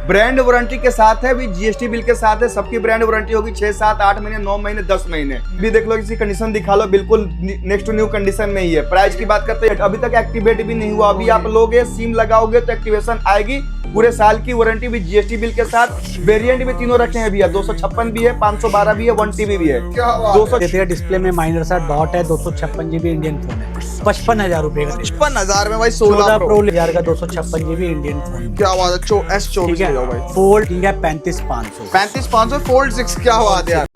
Brand warranty के साथ है, भी जीएसटी बिल के साथ है। सबकी ब्रांड वारंटी होगी 6, 7, 8 महीने, 9 महीने, 10 महीने भी। देख लो, किसी कंडीशन दिखा लो, बिल्कुल नेक्स्ट टू न्यू कंडीशन में ही है। प्राइस की बात करते हैं, अभी तक एक्टिवेट भी नहीं हुआ। अभी आप लोगे सिम लगाओगे तो एक्टिवेशन आएगी। पूरे साल की वारंटी भी जीएसटी बिल के साथ। वेरिएंट भी तीनों रखे हैं भैया, 256 भी है, 512 भी है, 1 TB भी है। 200 डिस्प्ले में माइनर सा डॉट है, 256 GB इंडियन फोन है, 55,000 रुपए का। 55,000 में भाई 16 प्रो 1000 का 256 GB इंडियन फोन। क्या बात है। S24 ले जाओ भाई। फोल्ड है 35,500। 35,500 फोल्ड 6। क्या बात है यार।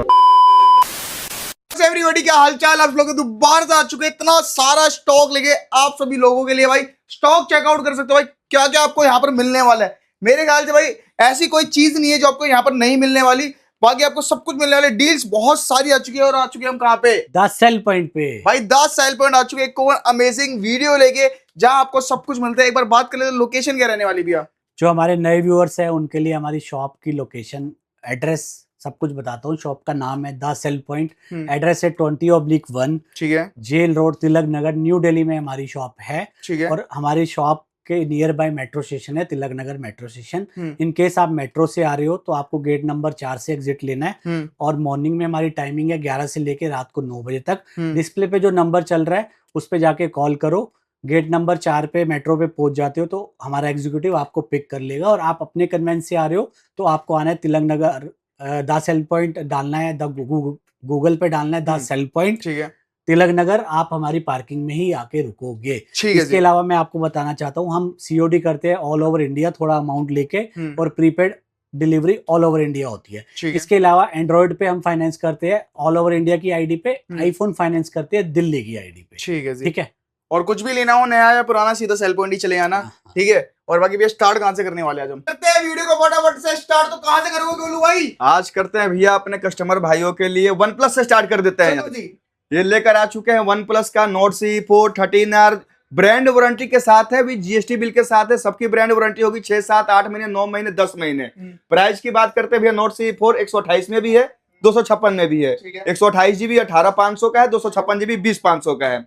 एवरीबॉडी, क्या हालचाल। आप लोग दोबारा से आ चुके हैं, इतना सारा स्टॉक लेके आप सभी लोगों के लिए। भाई स्टॉक चेकआउट कर सकते हो भाई, क्या क्या आपको यहाँ पर मिलने वाला है। मेरे ख्याल से भाई ऐसी कोई चीज नहीं है जो आपको यहाँ पर नहीं मिलने वाली। बाकी आपको सब कुछ मिलने वाले। डील्स बहुत सारी आ चुकी है, और आ चुके हैं हम कहाँ पे, 10 सेल पॉइंट पे भाई 10 सेल पॉइंट आ चुके हैं। एक अमेजिंग वीडियो लेके जहां आपको सब कुछ मिलता है। एक बार बात कर ले तो लोकेशन क्या रहने वाली भैया। जो हमारे नए व्यूअर्स हैं उनके लिए हमारी शॉप की लोकेशन, एड्रेस सब कुछ बताता हूँ। शॉप का नाम है द सेल पॉइंट, एड्रेस है 20/1, ठीक है, jail road, Tilak Nagar, new Delhi में हमारी शॉप है। ठीक है। और हमारी शॉप के नियर बाय मेट्रो स्टेशन है, Tilak Nagar metro station. In case आप मेट्रो से आ रहे हो तो आपको गेट नंबर 4 से एग्जिट लेना है। और मॉर्निंग में हमारी टाइमिंग है 11 से लेके रात को 9 बजे तक। डिस्प्ले पे जो नंबर चल रहा है उस पे जाके कॉल करो। गेट नंबर 4 पे मेट्रो पे पहुंच जाते हो तो हमारा एग्जीक्यूटिव आपको पिक कर लेगा। और आप अपने कन्वेंस से आ रहे हो तो आपको आना है Tilak Nagar, the cell point डालना है, गूगल पे डालना है द सेल पॉइंट, ठीक है, तिलक नगर। आप हमारी पार्किंग में ही आके रुकोगे। इसके अलावा मैं आपको बताना चाहता हूँ, हम सीओडी करते हैं ऑल ओवर इंडिया, थोड़ा अमाउंट लेके, और prepaid delivery all over India होती है। इसके अलावा एंड्रॉइड पे हम फाइनेंस करते हैं ऑल ओवर इंडिया की आईडी पे, आईफोन फाइनेंस करते हैं दिल्ली की आईडी पे। ठीक है जी, ठीक है। और कुछ भी लेना हो नया या पुराना, सीधा सेल पॉइंट ही चले आना। ठीक है। और बाकी भैया स्टार्ट कहां से करने वाले आज हम करते हैं वीडियो को फटाफट से स्टार्ट। तो कहां से करोगे गोलू भाई? आज करते हैं भैया अपने कस्टमर भाइयों के लिए OnePlus से स्टार्ट कर देते हैं। ये लेकर आ चुके हैं OnePlus का Nord CE4 13R। Brand warranty के साथ है, भी जीएसटी बिल के साथ है। सबकी ब्रांड वारंटी होगी 6, 7, 8 महीने, 9 महीने, 10 महीने। प्राइस की बात करते हैं भैया, Nord CE4 128 में भी है, 256 में भी है। 128 GB 18,500 का है, 256 GB 20,500 का है।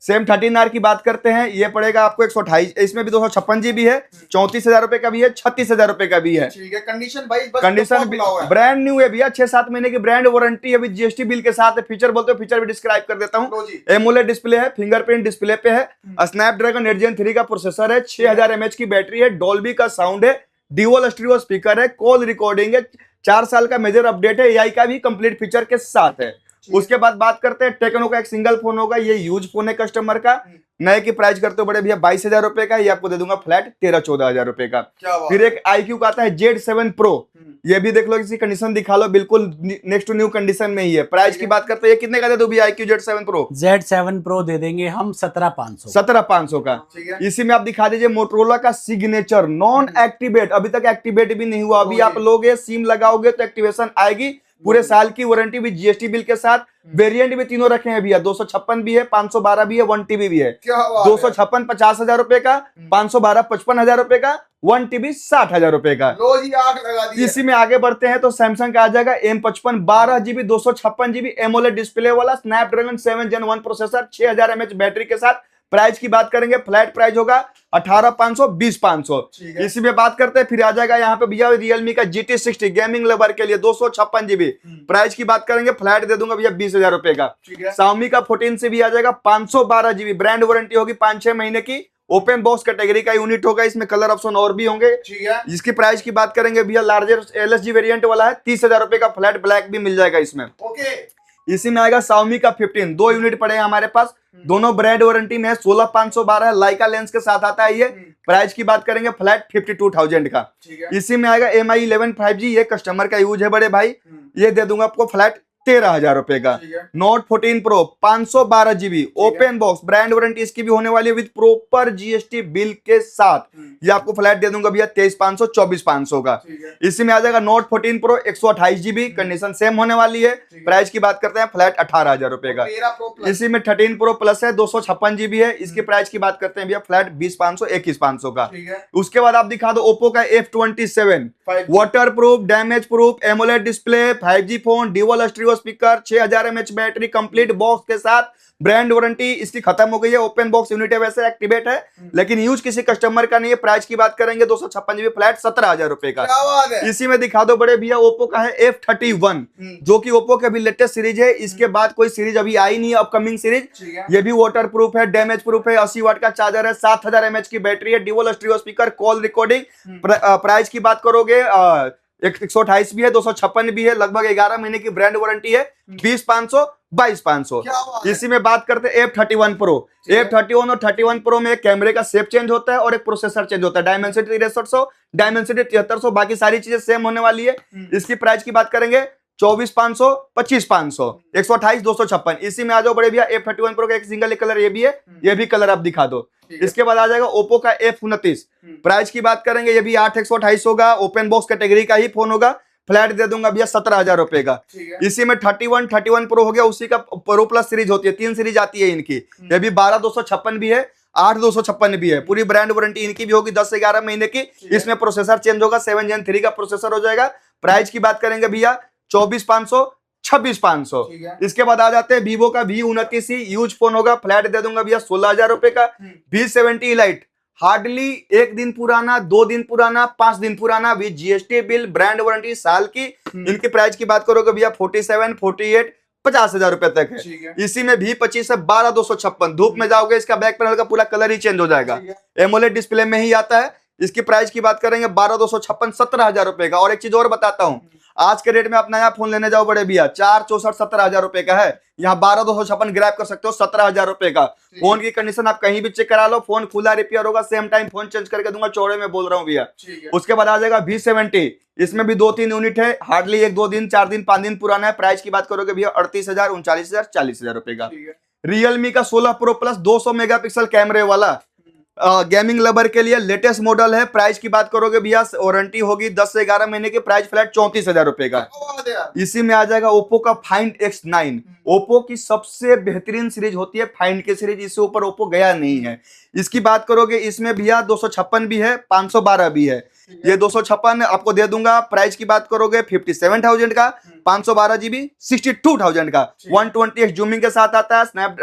सेम 13R की बात करते हैं, ये पड़ेगा आपको 128, इसमें भी 256 GB है, 34,000 रुपए का भी है, 36,000 रुपए का भी है। ठीक है। कंडीशन भाई कंडीशन ब्रांड न्यू है भैया, 6-7 महीने की ब्रांड वारंटी है, जीएसटी बिल के साथ है। फीचर बोलते हो, फीचर भी डिस्क्राइब कर देता हूँ। एमोलेड डिस्प्ले है, फिंगरप्रिंट डिस्प्ले पे है, स्नैपड्रैगन 8 Gen 3 का प्रोसेसर है, 6000 mAh की बैटरी है, डॉल्बी का साउंड है, ड्यूअल स्टीरियो स्पीकर है, कॉल रिकॉर्डिंग है, 4 साल का मेजर अपडेट है, एआई का भी कंप्लीट फीचर के साथ है। उसके बाद बात करते हैं टेक्नो का एक सिंगल फोन होगा, ये यूज फोन है कस्टमर का। नए की प्राइस करते हो बड़े भैया 22,000 रुपए का, ये आपको दे दूंगा फ्लैट 13-14,000 रुपए का। फिर एक iQOO का आता है Z7 Pro, ये भी देख लो, किसी कंडीशन दिखा लो, बिल्कुल नेक्स्ट टू न्यू कंडीशन में ही है। प्राइस की बात करते हैं, ये कितने का दे दो भैया iQOO Z7 Pro? Z7 Pro दे देंगे हम 17,500। 17,500 का। इसी में आप दिखा दीजिए मोटरोला का सिग्नेचर नॉन एक्टिवेट, अभी तक एक्टिवेट भी नहीं हुआ। अभी आप लोगे सिम लगाओगे तो एक्टिवेशन आएगी। पूरे साल की वारंटी भी जीएसटी बिल के साथ। वेरिएंट भी तीनों रखे हैं भैया, 256 भी है, 512 भी है, 1 TB भी है। 256 50,000 रुपए का, 512 55,000 रुपए का, 1 TB 60,000 रुपए का। आग लगा दी। इसी में आगे बढ़ते हैं तो सैमसंग का आ जाएगा M55 12 GB 256 GB AMOLED display वाला, Snapdragon 7 Gen 1 processor, 6000 mAh battery के साथ। प्राइस की बात करेंगे, फ्लैट प्राइस होगा 18,500 20,500। इसी में बात करते हैं, फिर आ जाएगा यहाँ पे भैया रियलमी का GT60 गेमिंग लवर के लिए 256 GB। प्राइस की बात करेंगे, फ्लैट दे दूंगा भैया 20,000 रुपए का। Xiaomi का 14 से भी आ जाएगा 512 GB, ब्रांड वारंटी होगी 5-6 महीने की। ओपन बॉक्स कैटेगरी का यूनिट होगा, इसमें कलर ऑप्शन और भी होंगे। इसकी प्राइस की बात करेंगे भैया, लार्जर LSG वेरिएंट वाला है, 30,000 रुपए का, फ्लैट ब्लैक भी मिल जाएगा इसमें। इसी में आएगा Xiaomi का 15, 2 यूनिट पड़े हैं हमारे पास, दोनों ब्रांड वारंटी में है, 16,512 लाइका लेंस के साथ आता है ये। प्राइस की बात करेंगे, फ्लैट 52,000 का। इसी में आएगा MI 11 5G, ये कस्टमर का यूज है बड़े भाई, ये दे दूंगा आपको फ्लैट 13,000 रुपए का। Note 14 Pro 512 GB open box, brand warranty इसकी भी होने वाली है विद प्रॉपर जीएसटी बिल के साथ। ये आपको फ्लैट दे दूंगा भैया 23,500 24,500 का। इसी में आ जाएगा Note 14 Pro 128 GB, condition same होने वाली है। प्राइस की बात करते हैं, फ्लैट 18,000 रुपए का। इसी में 13 Pro Plus है, 256 GB है, इसकी प्राइस की बात करते हैं भैया, फ्लैट 20,500 21,500 का। उसके बाद आप दिखा दो Oppo का F27 water proof, damage proof, AMOLED display, 5G phone, dual stereo stereo speaker, 6000 mAh battery, complete box के साथ, ब्रांड वारंटी इसकी खत्म हो गई है, ओपन बॉक्स यूनिट है, वैसे एक्टिवेट है लेकिन यूज किसी कस्टमर का नहीं है। प्राइस की बात करेंगे 256 GB फ्लैट 17,000 रुपए का। इसी में दिखा दो बड़े भैया, ओप्पो का है F31 जो कि ओप्पो के अभी लेटेस्ट सीरीज है, इसके बाद कोई सीरीज अभी आई नहीं है, अपकमिंग सीरीज। ये भी वाटर प्रूफ है, डैमेज प्रूफ है, 80 वाट का चार्जर है, 7000 mAh की बैटरी है, dual stereo speaker, call recording. Price की बात करोगे 128 भी है, 256 भी है, लगभग 11 महीने की ब्रांड वारंटी है, 20,500 22,500। इसी में बात करते हैं F31 Pro। F31 और 31 Pro में एक कैमरे का शेप चेंज होता है और एक प्रोसेसर चेंज होता है, डायमेंसिटी 6300, डायमेंसिटी 7300, बाकी सारी चीजें सेम होने वाली है। इसकी प्राइस की बात करेंगे 24,500 25,500, 128 256। इसी में आ जाओ बड़े भैया F31 Pro का एक सिंगल कलर ये भी है, ये भी कलर आप दिखा दो। इसके बाद आ जाएगा ओप्पो का F29। प्राइस की बात करेंगे ये भी 8 128 होगा, ओपन बॉक्स कैटेगरी का ही फोन होगा, फ्लैट दे दूंगा भैया 17,000 रुपए का। इसी में 31 Pro हो गया, उसी का प्रो प्लस सीरीज होती है, 3 सीरीज आती है इनकी, ये भी 12,256 भी है, 8,256 भी है, पूरी ब्रांड वारंटी इनकी भी होगी 10 से 11 महीने की। इसमें प्रोसेसर चेंज होगा, 7 Gen 3 का प्रोसेसर हो जाएगा। प्राइस की बात करेंगे भैया 24,500 26,500। इसके बाद आ जाते हैं वीवो का V29 यूज फोन होगा, फ्लैट दे दूंगा भैया 16,000 रुपए का। V70 लाइट हार्डली 1 दिन पुराना, 2 दिन पुराना, 5 दिन पुराना, with GST bill, brand warranty साल की। इनकी प्राइस की बात करोगे भैया 47 48 50,000 रुपए तक है। इसी में V25 है 12,256, धूप में जाओगे इसका बैक पैनल का पूरा कलर ही चेंज हो जाएगा, एमोलेड डिस्प्ले में ही आता है। इसकी प्राइस की बात करेंगे 12,256 17,000 रुपए का। और एक चीज और बताता हूं, आज के रेट में आप नया फोन लेने जाओ बड़े भैया 464 17,000 रुपए का है, यहाँ 12,256 ग्रैब कर सकते हो 17,000 रुपए का। फोन की कंडीशन आप कहीं भी चेक करा लो, फोन खुला रिपेयर होगा, सेम टाइम फोन चेंज करके दूंगा, चौड़े में बोल रहा हूँ भैया। उसके बाद आ जाएगा V70, इसमें भी 2-3 यूनिट है, हार्डली 1-2 दिन 4 दिन 5 दिन पुराना है। प्राइस की बात करोगे भैया 38,000 39,000 40,000 रुपए का। रियलमी का 16 Pro Plus 200 मेगापिक्सल कैमरे वाला गेमिंग लवर के लिए लेटेस्ट मॉडल है। प्राइस की बात करोगे भैया वारंटी होगी 10 से 11 महीने की, प्राइस फ्लैट 34,000 रुपए का। इसी में आ जाएगा ओप्पो का Find X9। ओप्पो की सबसे बेहतरीन सीरीज होती है फाइंड की सीरीज, इससे ऊपर ओप्पो गया नहीं है। इसकी बात करोगे इसमें भैया 256 भी है, 512 भी है, ये 256 आपको दे दूंगा। प्राइस की बात करोगे 57,000 का, 512 GB 62,000 का, 120x जूमिंग के साथ आता है, स्नैप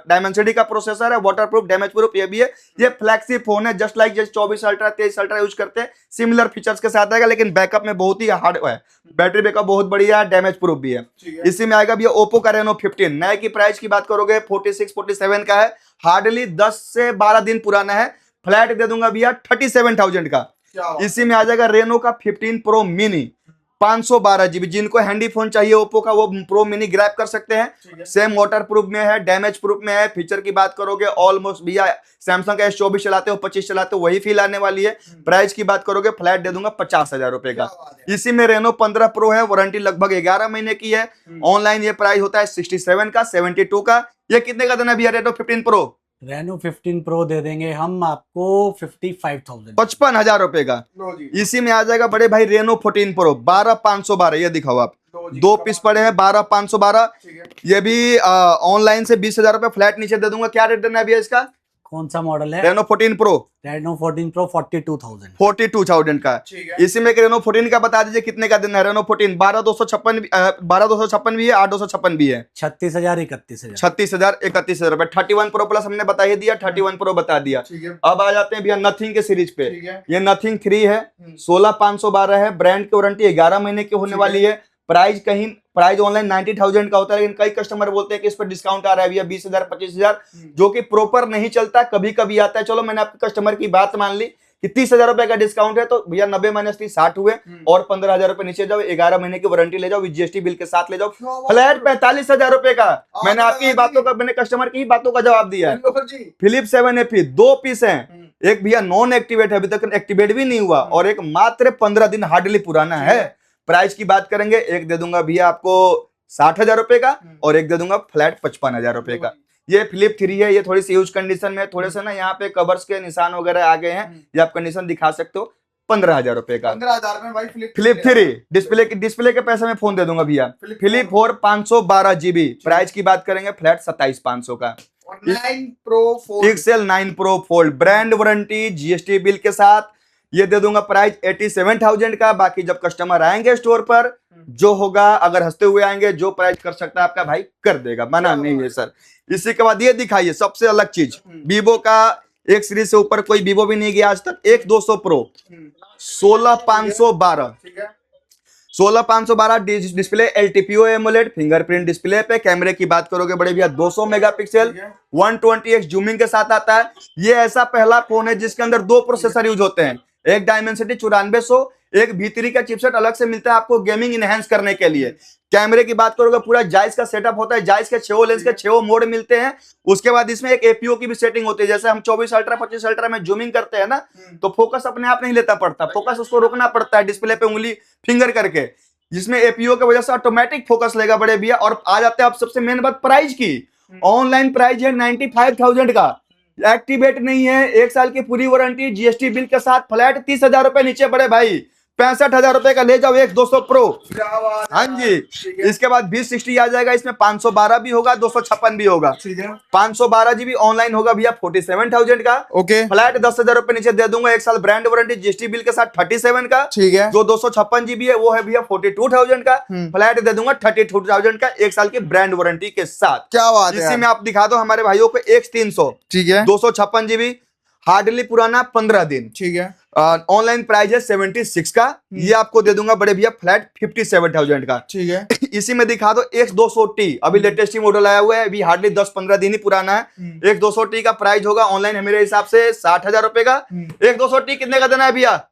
डायमेंसिटी का प्रोसेसर है, वाटरप्रूफ डैमेज प्रूफ ये भी है। ये फ्लैगशिप फोन है, जस्ट लाइक जैसे 24 अल्ट्रा 23 अल्ट्रा यूज करते हैं, सिमिलर फीचर्स के साथ आएगा, लेकिन बैकअप में बहुत ही हार्ड है, बैटरी बैकअप बहुत बढ़िया है, डैमेज प्रूफ भी है। इसी में आएगा भैया ओप्पो का Reno 15। नए की प्राइस की बात करोगे 46 47 का है, हार्डली 10 से 12 दिन पुराना है, फ्लैट दे दूंगा भैया 37,000 का। इसी में आ जाएगा Reno का 15 Pro Mini 512 GB। जिनको हैंडी फोन चाहिए ओप्पो का वो प्रो मिनी ग्रैब कर सकते हैं, सेम वाटर प्रूफ में है, डैमेज प्रूफ में है। फीचर की बात करोगे ऑलमोस्ट भैया सैमसंग का S24 चलाते हो 25 चलाते हो वही फील आने वाली है। प्राइस की बात करोगे फ्लैट दे दूंगा 50,000 रुपए का। इसी में Reno 15 Pro है, वारंटी लगभग 11 महीने की है। ऑनलाइन ये प्राइस होता है 67 का 72 का। ये कितने का देना भैया Reno 15 Pro? Reno 15 Pro दे देंगे हम आपको 55,000 55,000 रुपए का। इसी में आ जाएगा बड़े भाई Reno 14 Pro 12,512। ये दिखाओ आप, 2 पीस पड़े हैं 12,512। ये भी ऑनलाइन से 20,000 रुपए फ्लैट नीचे दे दूंगा। क्या रेट देना है भैया इसका? कौन सा मॉडल है? Reno 14 Pro। Reno 14 Pro 42,000 42,000 का। इसी में Reno 14 का बता दीजिए कितने का देना है। Reno 14 12,256 भी है, 8,256 भी है, 36,000 31,000 36,000 31,000 रुपए। 31 Pro Plus हमने बता ही दिया, 31 Pro बता दिया। अब आ जाते हैं भैया नथिंग के सीरीज पे। ये नथिंग 3 है, 16,512 है, ब्रांड की वारंटी 11 महीने की होने वाली है। प्राइस ऑनलाइन 90,000 का होता है, लेकिन कई कस्टमर बोलते हैं कि इस पर डिस्काउंट आ रहा है भैया 20,000 25,000, जो कि प्रॉपर नहीं चलता, कभी कभी आता है। चलो मैंने आपके कस्टमर की बात मान ली कि 30,000 रुपए का डिस्काउंट है, तो भैया 90 माइनस 30 60 हुए, और 15,000 रुपए नीचे जाओ, 11 महीने की वारंटी ले जाओ, विद GST बिल के साथ ले जाओ, फ्लैट 45,000 रुपए का। मैंने आपकी बातों का, मैंने कस्टमर की बातों का जवाब दिया है। Philips 7FE 2 पीस है, एक भैया नॉन एक्टिवेट है, अभी तक एक्टिवेट भी नहीं हुआ, और एक मात्र 15 दिन हार्डली पुराना है। प्राइस की बात करेंगे एक दे दूंगा भैया आपको 60,000 रुपए का, और एक दे दूंगा फ्लैट 55,000 रुपए का। ये Flip 3 है, ये थोड़ी सी यूज कंडीशन में, थोड़े से ना यहाँ पे कवर्स के निशान वगैरह आ गए हैं, ये आप कंडीशन दिखा सकते हो। 15,000 रुपए का 15,000 में भाई Flip 3 डिस्प्ले के पैसे में फोन दे दूंगा भैया। Flip 4 512 GB। प्राइस की बात करेंगे फ्लैट 27,500 का। 9 Pro Fold Pixel 9 Pro Fold brand warranty GST bill के साथ, ये दे दूंगा प्राइस 87,000 का। बाकी जब कस्टमर आएंगे स्टोर पर जो होगा, अगर हंसते हुए आएंगे, जो प्राइस कर सकता है आपका भाई कर देगा, मना नहीं है सर। इसी के बाद ये दिखाइए सबसे अलग चीज, वीवो का एक सीरीज से ऊपर कोई वीवो भी नहीं गया आज तक, एक 200 प्रो 16512, ठीक है 16512 display, LTPO AMOLED fingerprint display पे। कैमरे की बात करोगे बड़े भैया 200 मेगापिक्सल 120x जूमिंग के साथ आता है। ये ऐसा पहला फोन है जिसके अंदर दो प्रोसेसर यूज होते हैं, एक डायमेंसिटी 9400, एक V3 का चिपसेट अलग से मिलता है आपको गेमिंग इनहेंस करने के लिए। कैमरे की बात करोगे पूरा जायज का सेटअप होता है, जायज के 6 लेंस के 6 मोड मिलते हैं। उसके बाद इसमें एक APO की भी सेटिंग होती है, जैसे हम 24 अल्ट्रा 25 अल्ट्रा में जूमिंग करते हैं ना, तो फोकस अपने आप नहीं लेता पड़ता, फोकस उसको रोकना पड़ता है डिस्प्ले पे उंगली फिंगर करके, जिसमें APO की वजह से ऑटोमेटिक फोकस लेगा बड़े भैया। और आ जाते हैं आप सबसे मेन बात प्राइस की, ऑनलाइन प्राइस है 95,000 का, एक्टिवेट नहीं है, 1 साल की पूरी वारंटी, GST बिल के साथ, फ्लैट 30,000 रुपए नीचे बड़े भाई, 65,000 रुपए का ले जाओ एक 200 प्रो। क्या बात है। हाँ जी, ठीक है इसके बाद 2060 आ जाएगा, इसमें 512 भी होगा, 256 भी होगा। ठीक है 512 GB ऑनलाइन होगा भैया 47,000 का, ओके फ्लैट 10,000 रुपए नीचे दे दूंगा, 1 साल ब्रांड वारंटी, GST बिल के साथ 37 का। ठीक है जो 256 GB है वो है भैया 42,000 का, फ्लैट दे दूंगा 32,000 का, 1 साल की ब्रांड वारंटी के साथ। क्या बात है इसी यार। में आप दिखा दो हमारे भाइयों को X300, ठीक है 256 GB, हार्डली पुराना 15 दिन, ठीक है ऑनलाइन प्राइस है 76 का, ये आपको दे दूंगा बड़े भैया फ्लैट 57,000 का। ठीक है इसी में दिखा दो X200T, अभी लेटेस्ट ही मॉडल आया हुआ है, अभी हार्डली 10-15 दिन ही पुराना है। X200T का प्राइस होगा ऑनलाइन मेरे हिसाब से 60,000 रुपए का। X200T कितने का देना है भैया,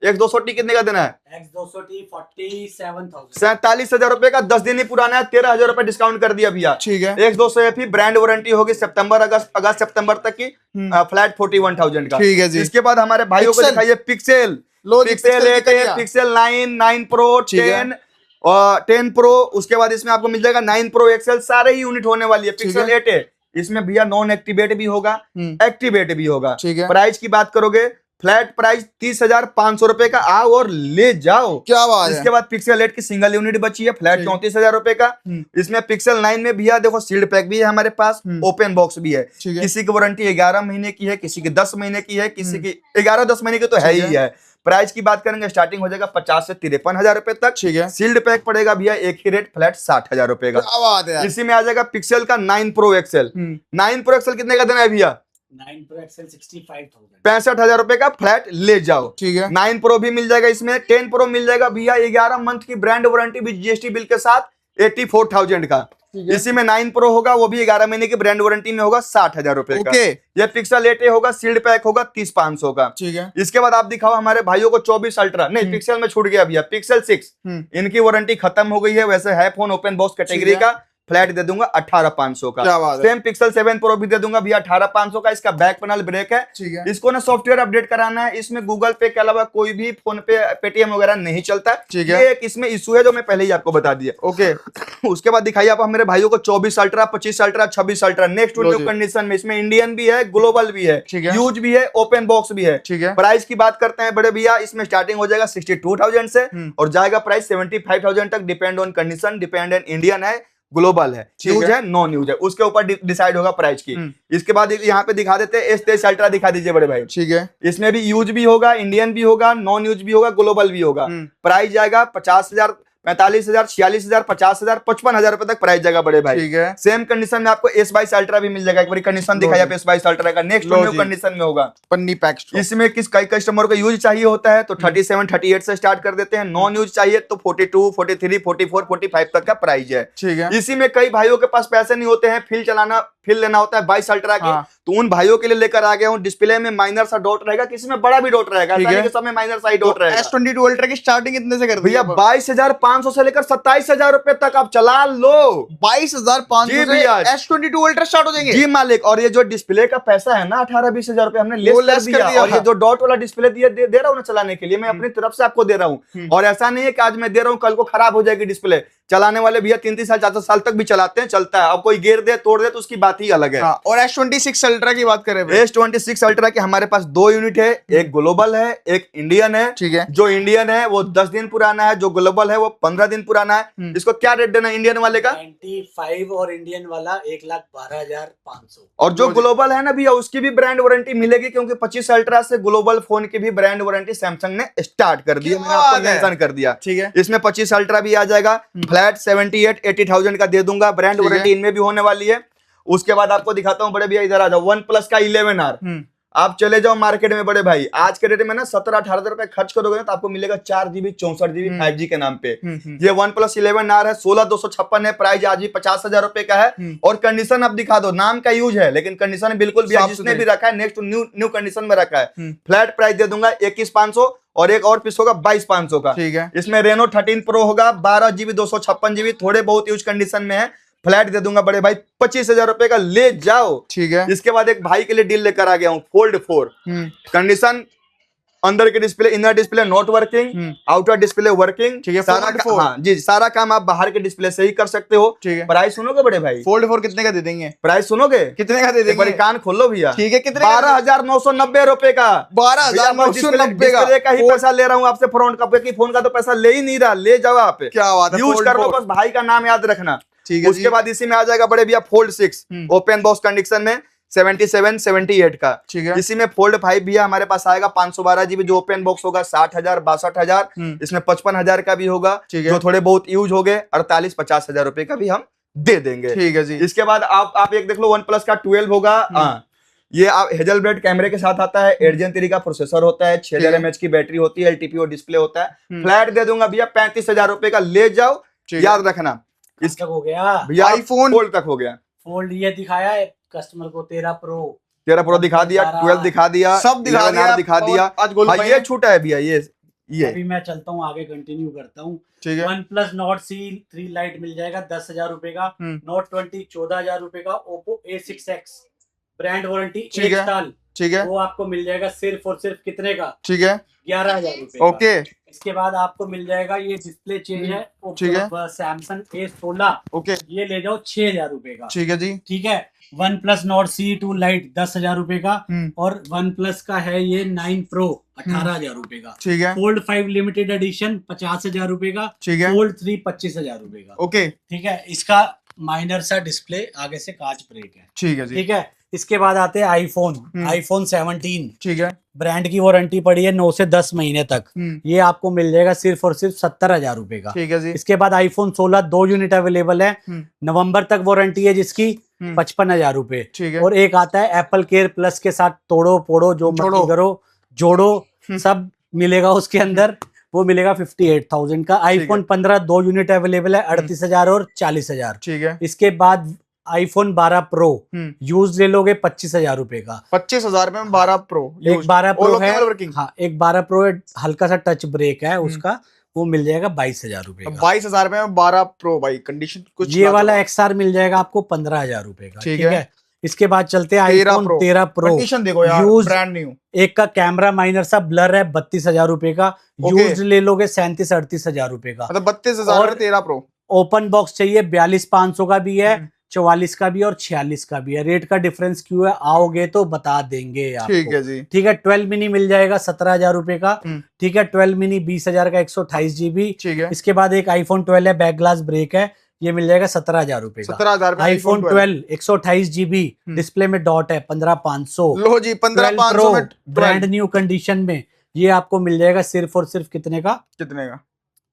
X200T कितने का देना है, X200T 47,000। 47,000 रुपए का, 10 दिन ही पुराना है, 13,000 रुपए डिस्काउंट कर दिया भैया। ठीक है X200 ब्रांड वारंटी होगी सितंबर अगस्त सितंबर तक की, फ्लैट 41,000 का। ठीक है जी। इसके बाद हमारे भाइयों को पिक्सल। दिखाइए पिक्सल, लो जी, पिक्सल पिक्सल 8 कितना है, दिया? पिक्सल 9, 9 प्रो, ठीक है। 10 और 10 प्रो। उसके बाद इसमें आपको मिल जाएगा 9 प्रो XL, सारे ही यूनिट होने वाली है। ठीक पिक्सल है। 8 है, इसमें भैया नॉन एक्टिवेट भी होगा, एक्टिवेट भी होगा। ठीक है। प्राइस की बात करोगे फ्लैट प्राइस 30,500 रुपए का, आओ और ले जाओ। क्या बात है। इसके बाद पिक्सल 8 की सिंगल यूनिट बची है, फ्लैट ठीक है। 34,000 रुपए का। इसमें पिक्सल 9 में भैया देखो सील्ड पैक भी है हमारे पास, ओपन बॉक्स भी है। ठीक है। किसी की वारंटी 11 महीने की है, किसी की 10 महीने की है, किसी की 11-10 महीने की तो है ठीक ही है। प्राइस की बात करेंगे स्टार्टिंग हो जाएगा 50 से 53,000 रुपए तक। ठीक है। सील्ड पैक पड़ेगा भैया एक ही रेट, फ्लैट 60,000 रुपए का। क्या बात है यार। इसी में आ जाएगा पिक्सल का 9 प्रो XL। 9 प्रो XL कितने का देना है भैया, 9 Pro XL 65,000। 65,000 रुपए का, फ्लैट ले जाओ। ठीक है 9 प्रो भी मिल जाएगा इसमें, 10 प्रो मिल जाएगा भैया 11 मंथ की ब्रांड वारंटी भी GST बिल के साथ 84,000 का। ठीक है। इसी में 9 प्रो होगा, वो भी 11 महीने की ब्रांड वारंटी में होगा, 60,000 रुपए का। ओके। ये पिक्सल 8 होगा, सील्ड पैक होगा 30,500 का। ठीक है इसके बाद आप दिखाओ हमारे भाइयों को 24 अल्ट्रा, नहीं पिक्सल में छूट गया भैया, पिक्सल 6 इनकी वारंटी खत्म हो गई है, वैसे है फोन ओपन बॉक्स कैटेगरी ठीक है। का, फ्लैट दे दूंगा 18,500 का। क्या बात है। सेम पिक्सल 7 प्रो भी दे दूंगा भैया 18,500 का। इसका बैक पैनल ब्रेक है, ठीक है इसको ना सॉफ्टवेयर अपडेट कराना है। इसमें गूगल पे के अलावा कोई भी फोन पे पेटीएम वगैरह नहीं चलता। ठीक है। ये एक इसमें इशू है जो मैं पहले ही आपको बता दिया। ओके उसके बाद दिखाइए आप मेरे भाइयों को 24 अल्ट्रा, 25 अल्ट्रा, 26 अल्ट्रा नेक्स्ट लो न्यू जी। कंडीशन में। इसमें इंडियन भी है, ग्लोबल भी है, ठीक है। यूज भी है, ओपन बॉक्स भी है। ठीक है प्राइस की बात करते हैं बड़े भैया, इसमें स्टार्टिंग हो जाएगा 62,000 से और जाएगा प्राइस 75,000 तक, depend on condition, depend on Indian है, ग्लोबल है, ठीक यूज है। है, नॉन यूज है, उसके ऊपर डिसाइड होगा प्राइस की। इसके बाद यहाँ पे दिखा देते हैं S23 अल्ट्रा, दिखा दीजिए बड़े भाई। ठीक है इसमें भी यूज भी होगा, इंडियन भी होगा, नॉन यूज भी होगा, ग्लोबल भी होगा। प्राइस जाएगा 50,000, 45,000, 46,000, 50,000, 55,000 रुपए तक प्राइस जाएगा बड़े भाई। ठीक है सेम कंडीशन में आपको S22 अल्ट्रा भी मिल जाएगा। एक बार कंडीशन दिखाई आप S22 अल्ट्रा का, नेक्स्ट लो न्यू जी। कंडीशन में होगा। पन्नी पैक स्टॉक। इसमें किस कई कस्टमर को यूज चाहिए होता है तो 37, 38 से स्टार्ट कर देते हैं, नॉन यूज चाहिए तो 42, 43, 44, 45 तक का प्राइस है। ठीक है इसी में कई भाइयों के पास पैसे नहीं होते हैं, फिल लेना होता है 22 अल्ट्रा की, हाँ। तो उन भाइयों के लिए लेकर आ गया हूँ। डिस्प्ले में माइनर सा डॉट रहेगा, किसी में बड़ा भी डॉट रहेगा, ठीक ऐसा है। नहीं कि सब में माइनर सा ही डॉट रहेगा। S22 अल्ट्रा की स्टार्टिंग कितने से कर दी भैया 22,500 से लेकर 27,000 रुपए तक आप चला लो। 22,500 जी से भैया। S22 अल्ट्रा स्टार्ट हो जाएंगे। जी मालिक, और ये जो डिस्प्ले का पैसा है ना 18-20,000 रुपए हमने वो लेस कर दिया, और ये जो डॉट वाला डिस्प्ले दे रहा हूँ ना चलाने के लिए, मैं अपनी तरफ से आपको दे रहा हूँ। और ऐसा नहीं है कि आज मैं दे रहा हूँ कल को खराब हो जाएगी डिस्प्ले। चलाने वाले भैया 3-3 साल 4 साल तक भी चलाते हैं, चलता है। अब कोई गिर दे तोड़ दे तो उसकी बात बात ही अलग है। हाँ, और S26 अल्ट्रा की बात करें भाई। S26 अल्ट्रा के हमारे पास 2 यूनिट है, एक ग्लोबल है, एक इंडियन है। ठीक है। जो इंडियन है वो 10 दिन पुराना है, जो ग्लोबल है वो 15 दिन पुराना है। इसको क्या रेट देना है इंडियन वाले का? 95 और इंडियन वाला 1,12,500। और जो ग्लोबल है ना भैया, उसकी भी ब्रांड वारंटी मिलेगी, क्योंकि 25 अल्ट्रा से ग्लोबल फोन की भी ब्रांड वारंटी सैमसंग ने स्टार्ट कर दी है, मैंने आपको मेंशन कर दिया। ठीक है। इसमें 25 अल्ट्रा भी आ जाएगा, फ्लैट 78-80,000 का दे दूंगा, ब्रांड ठीक है। वारंटी इनमें भी होने वाली है। उसके बाद आपको दिखाता हूं बड़े भैया, इधर आ जाओ, वन प्लस का 11R। आप चले जाओ मार्केट में बड़े भाई, आज के डेट में ना 17-18 रुपए खर्च करोगे ना तो आपको मिलेगा 4 GB 64 GB 5G के नाम पे। ये वन प्लस 11R है, 16,256 है, प्राइस आज भी 50,000 रुपए का है। और कंडीशन आप दिखा दो, नाम का यूज है लेकिन कंडीशन बिल्कुल भी, जिसने भी रखा है नेक्स्ट न्यू कंडीशन में रखा है। फ्लैट प्राइस दे दूंगा 21,500 और एक और पीस होगा 22,500 का। ठीक है। इसमें रेनो 13 प्रो होगा, 12 GB 256 GB, थोड़े बहुत यूज कंडीशन में है। फ्लैट दे दूंगा बड़े भाई 25,000 रुपए का, ले जाओ। ठीक है। इसके बाद एक भाई के लिए डील लेकर आ गया हूं, फोल्ड 4। कंडीशन अंदर के display, inner display not working, outer display working. ठीक है, सारा Fold 4। हाँ जी, सारा काम आप बाहर के डिस्प्ले से ही कर सकते हो। ठीक है। प्राइस सुनोगे बड़े भाई? फोल्ड 4 कितने का दे देंगे? प्राइस सुनोगे? कितने का दे एक बार देंगे? कान खोल लो भैया। ठीक है, कितने का? 12,990 रुपए का। 12,990 का ही पैसा ले रहा हूँ आपसे, फ्रंट का, क्योंकि फोन का तो पैसा ले ही नहीं रहा, ले जाओ आप। क्या बात है, यूज Fold कर लो, 4। बस भाई का नाम याद रखना। ठीक है। उसके बाद इसी में आ जाएगा बड़े भैया फोल्ड 6 ओपन बॉक्स कंडीशन में, 77-78 का। ठीक है। इसी में फोल्ड 5 भी हमारे पास आएगा, 512 GB जो ओपन बॉक्स होगा, 60,000 62,000। इसमें 55,000 का भी होगा, जो थोड़े बहुत यूज हो गए, 48-50,000 रुपए का भी हम दे देंगे। ठीक है जी। इसके बाद आप एक देख लो, वन प्लस का 12 होगा। ये आप हेजलब्लेड कैमरे के साथ आता है, 8 Gen 3 का प्रोसेसर होता है, 6000 mAh की बैटरी होती है, LTPO डिस्प्ले होता है। फ्लैट दे दूंगा भैया 35,000 रुपए का, ले जाओ। याद रखना इस तक हो गया भैया, आईफोन फोल्ड तक हो गया। फोल्ड ये दिखाया है कस्टमर को 13 प्रो 13 प्रो दिखा दिया, 12 दिखा दिया, सब दिखा 11R दिखा दिया। आज गोलू हाँ, भाई ये छूटा है भैया, ये अभी मैं चलता हूँ आगे, कंटिन्यू करता हूँ। ठीक है। OnePlus Nord C3 Lite मिल जाएगा 10,000 रुपए का। नोट 20 14,000 रुपए का। ओप्पो A6X ब्रांड वारंटी 1 साल, ठीक है। वो आपको मिल जाएगा सिर्फ और सिर्फ कितने का? ठीक है। 11,000 रुपए। ओके। इसके बाद आपको मिल जाएगा, ये डिस्प्ले चेंज है, ठीक है। Samsung A16। ओके। ये ले जाओ 6,000 रुपए का। ठीक है जी। ठीक है। OnePlus not C2 light 10,000 रुपए का। और वन प्लस का है ये 9 प्रो 18,000 रुपए का। ठीक है। फोल्ड 5 लिमिटेड एडिशन 50,000 रुपए का। ठीक है। फोल्ड 3 25,000 रुपए का। ओके। ठीक है। इसका माइनर सा डिस्प्ले, आगे से कांच ब्रेक है। ठीक है जी। ठीक है। इसके बाद आते हैं आईफोन 17। ठीक है। ब्रांड की वारंटी पड़ी है 9 से 10 महीने तक। ये आपको मिल जाएगा सिर्फ और सिर्फ 70,000 रुपए का। ठीक है जी। इसके बाद आईफोन 16 2 यूनिट अवेलेबल है, नवंबर तक वारंटी है जिसकी 55,000 रुपए। ठीक है। और एक आता है एप्पल केयर प्लस के साथ, तोड़ो फोड़ो जो मर्जी करो, जोड़ो, सब मिलेगा उसके अंदर, वो मिलेगा 58,000 का। आईफोन 15 2 यूनिट अवेलेबल है, 38,000 और 40,000। ठीक है। इसके बाद आईफोन 12 प्रो यूज ले लोगे 25,000 रुपए का। 25,000 में 12 प्रो। एक 12 प्रो है, वर्किंग। हाँ एक 12 प्रो है, हल्का सा टच ब्रेक है उसका, वो मिल जाएगा 22,000 रुपए का। 22,000 में 12 प्रो भाई, कंडीशन कुछ। ये वाला XR मिल जाएगा आपको 15,000 रुपए का। ठीक ठीक है। इसके बाद चलते हैं आईफोन 13 प्रो। कंडीशन देखो यार, यूज ब्रांड न्यू। एक का कैमरा माइनर सा ब्लर है 32,000 रुपए का। यूज ले लोगे 37-38,000 रुपए का। मतलब 32,000 में 13 प्रो। ओपन बॉक्स चाहिए 42,500 का भी है, 44 का भी और 46 का भी है। रेट का डिफरेंस क्यों है, आओगे तो बता देंगे आपको। ठीक है जी। ठीक है। 12 मिनी मिल जाएगा 17,000 रुपए का। ठीक है। 12 मिनी 20,000 का, 128 GB। ठीक है। इसके बाद एक आईफोन 12 है, बैक ग्लास ब्रेक है, ये मिल जाएगा 17,000 रुपए का। 17,000 में आईफोन 12 128 GB, डिस्प्ले में डॉट है, 15,500। लो जी, 15,500 में ब्रांड न्यू कंडीशन में ये आपको मिल जाएगा सिर्फ और सिर्फ कितने का? कितने का?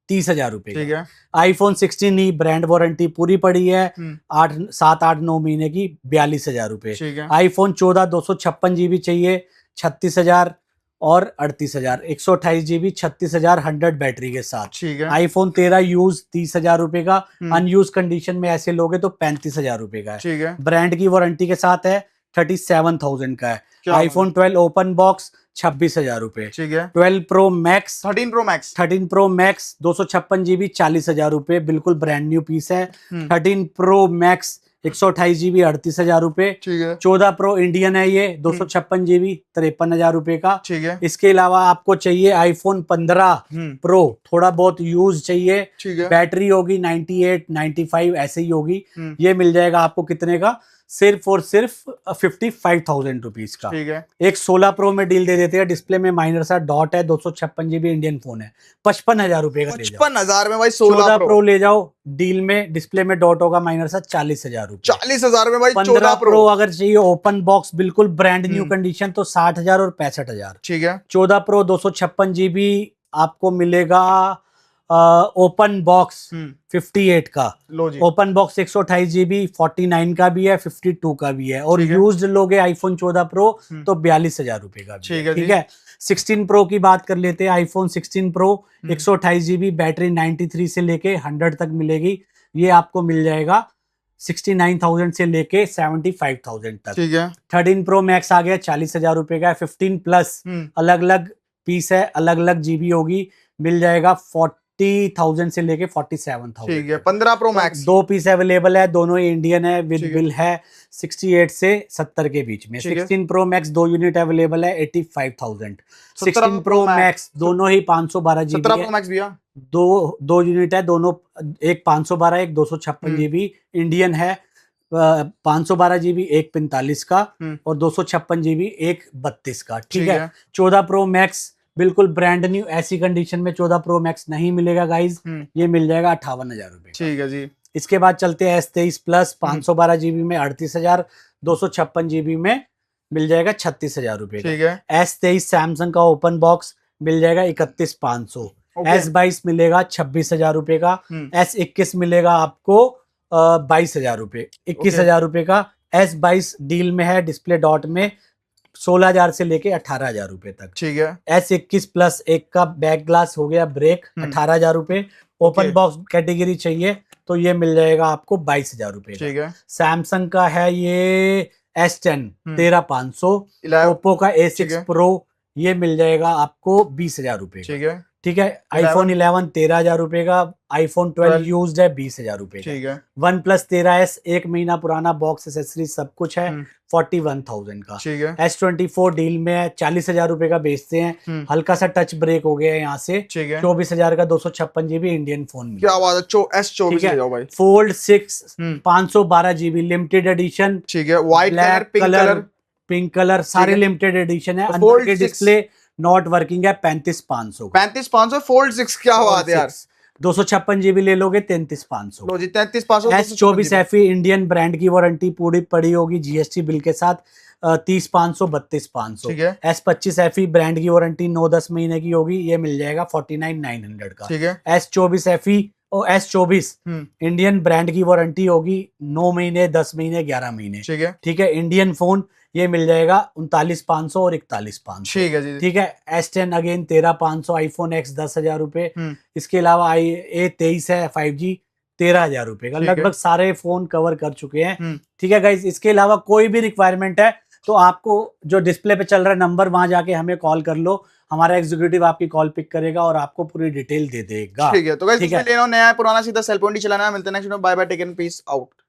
30,000 रुपए। ठीक है। आईफोन 16 ब्रांड वारंटी पूरी पड़ी है, 7-8-9 महीने की, 42,000 रुपए। ठीक है। आईफोन 14 256 GB चाहिए, 36,000 और 38,000। 128 GB 36,000 100 बैटरी के साथ। ठीक है। आईफोन 13 यूज 30,000 रुपए का। अनयूज कंडीशन में ऐसे लोगे तो 35,000 रुपए का है। ठीक है। ब्रांड की वारंटी के साथ है, 37,000 का है। आईफोन 12 ओपन बॉक्स 26,000 रुपए। ठीक है। 12 pro max 13 pro max 13 pro max 256 GB 40,000 रुपए, बिल्कुल ब्रांड न्यू पीस है। 13 प्रो मैक्स 128 GB 38,000 रुपए। ठीक है। 14 प्रो इंडियन है ये, 256 GB 53,000 रुपए का। ठीक है। इसके अलावा आपको चाहिए आईफोन 15 प्रो, थोड़ा बहुत यूज चाहिए, ठीक है। बैटरी होगी 98 95 ऐसे ही होगी, ये मिल जाएगा आपको कितने का? सिर्फ और सिर्फ 55,000 रुपीज का। ठीक है। एक 16 प्रो में डील दे देते हैं, डिस्प्ले में माइनर सा डॉट है, 256 GB इंडियन फोन है, 55,000 रुपए का ले जाओ। 55,000 में भाई 14 16 प्रो ले जाओ, डील में डिस्प्ले में डॉट होगा माइनर सा, 40,000 रुपए। 40,000 में भाई 15 14 प्रो प्रो। अगर चाहिए ओपन बॉक्स बिल्कुल ब्रांड न्यू कंडीशन तो 60,000 और 65,000। ठीक है। 14 प्रो 256 GB आपको मिलेगा ओपन बॉक्स 58 का। लो जी। ओपन बॉक्स 128 GB 49 का भी है, 52 का भी है। और ठीक है। यूज्ड लोगे आईफोन 14 प्रो तो 42,000 रुपए का भी ठीक है। है ठीक जी। है। 16 प्रो की बात कर लेते हैं। आईफोन 16 प्रो 128 GB, बैटरी 93 से लेके 100 तक मिलेगी। ये आपको मिल जाएगा 69,000 से लेके 75,000 तक। ठीक है। 13 प्रो मैक्स आ गया, 40,000 रुपए का है। 15 प्लस अलग अलग पीस है, अलग अलग जीबी होगी, मिल जाएगा 40,000 से लेके 47,000। ठीक है। 15 प्रो मैक्स। दो पीस अवेलेबल है, दोनों ही इंडियन है, विद ठीक है। बिल है, 68 से 70 के बीच में। ठीक है। 16 प्रो मैक्स 2 यूनिट अवेलेबल है, 85,000। 17 16 प्रो मैक्स दोनों ही 512 17 जीबी प्रो मैक्स भैया। दो यूनिट है, दोनों एक 512 एक 256 जीबी इंडियन है। 512 जीबी एक 45 का और 256 जीबी एक 32 का। ठीक है। 14 प्रो मैक्स बिल्कुल ब्रांड न्यू, ऐसी कंडीशन में 14 प्रो मैक्स नहीं मिलेगा गाइज, ये मिल जाएगा 58,000 रुपए। ठीक है जी। इसके बाद चलते हैं S23 प्लस 512 जीबी में 38,000, 256 जीबी में मिल जाएगा 36,000 रुपए। ठीक है। S23 सैमसंग का ओपन बॉक्स मिल जाएगा 31,500। S22 मिलेगा 26,000 रुपए का। S21 मिलेगा आपको 22,000 रुपए, 21,000 रुपए का। S22 डील में है, डिस्प्ले डॉट में 16,000 से लेके 18,000 रुपए तक। ठीक है। S21 प्लस एक का बैक ग्लास हो गया ब्रेक, 18,000 रुपए। ओपन बॉक्स कैटेगरी चाहिए तो ये मिल जाएगा आपको 22,000 रुपए। ठीक है। सैमसंग का है ये S10 13,500। ओप्पो का A6 प्रो ये मिल जाएगा आपको 20,000 रुपए। ठीक है। ठीक है। आईफोन 11 13,000 रुपए का। आईफोन 12 यूज्ड है 20,000 रुपए का। ठीक है। OnePlus 13S 1 महीना पुराना, बॉक्स एसेसरीज सब कुछ है, 41,000 का। ठीक है। S24 डील में है, 40,000 रुपए का बेचते हैं, हल्का सा टच ब्रेक हो गया है यहाँ से। ठीक है। 24,000 का 256 जीबी इंडियन फोन में। क्या बात है। S24 ले जाओ भाई। Fold 6 512 GB limited edition. ठीक है। White colour, pink colour, pink colour सारे लिमिटेड एडिशन है। Fold अंदर के 6 डिस्प्ले नॉट वर्किंग है, 35,500 का। 35,500 फोल्ड 6। क्या बात है यार। 256 जीबी ले लोगे 33,500। लो जी 33,500। S24 FE इंडियन ब्रांड की वारंटी पूरी पड़ी होगी जीएसटी बिल के साथ, 30,500 32,500। ठीक है। S25 FE ब्रांड की वारंटी 9-10 महीने की होगी, ये मिल जाएगा 49,900 का। ठीक है। S24 FE और S24 इंडियन ब्रांड की वारंटी होगी 9 महीने 10 महीने 11 महीने। ठीक है। ठीक है। इंडियन फोन ये मिल जाएगा 39,500 और 41,500। ठीक है जी। ठीक है। S10 again 13,500। आईफोन X 10,000 रुपए। इसके अलावा A23 है 5G 13,000 रुपए का। लगभग सारे फोन कवर कर चुके हैं। ठीक है गाइज। इसके अलावा कोई भी रिक्वायरमेंट है तो आपको जो डिस्प्ले पे चल रहा है नंबर, वहां जाके हमें कॉल कर लो, हमारा एग्जीक्यूटिव आपकी कॉल पिक करेगा और आपको पूरी डिटेल दे देगा। ठीक है। तो गाइस इसमें लेना नया है पुराना सीधा सेल फोन ही चलाना है। मिलते हैं next video. Bye bye, take care, peace out.